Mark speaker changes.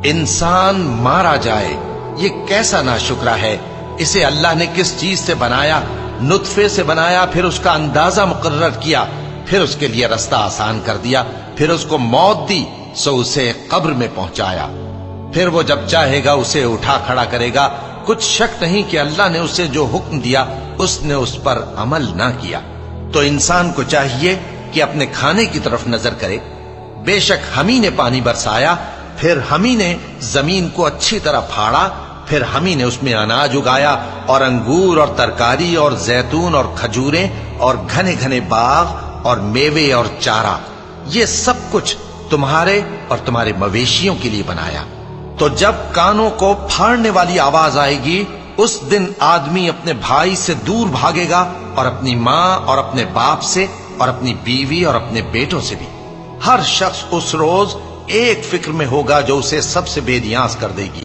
Speaker 1: انسان مارا جائے، یہ کیسا ناشکرا ہے۔ اسے اللہ نے کس چیز سے بنایا؟ نطفے سے بنایا، پھر اس کا اندازہ مقرر کیا، پھر اس کے لیے رستہ آسان کر دیا، پھر اس کو موت دی سو اسے قبر میں پہنچایا، پھر وہ جب چاہے گا اسے اٹھا کھڑا کرے گا۔ کچھ شک نہیں کہ اللہ نے اسے جو حکم دیا اس نے اس پر عمل نہ کیا۔ تو انسان کو چاہیے کہ اپنے کھانے کی طرف نظر کرے۔ بے شک ہم ہی نے پانی برسایا، پھر ہم ہی نے زمین کو اچھی طرح پھاڑا، پھر ہم ہی نے اس میں اناج اگایا اور انگور اور ترکاری اور زیتون اور کھجوریں اور گھنے گھنے باغ اور میوے اور چارہ، یہ سب کچھ تمہارے اور تمہارے مویشیوں کے لیے بنایا۔ تو جب کانوں کو پھاڑنے والی آواز آئے گی، اس دن آدمی اپنے بھائی سے دور بھاگے گا، اور اپنی ماں اور اپنے باپ سے، اور اپنی بیوی اور اپنے بیٹوں سے بھی۔ ہر شخص اس روز ایک فکر میں ہوگا جو اسے سب سے بے نیاز کر دے گی۔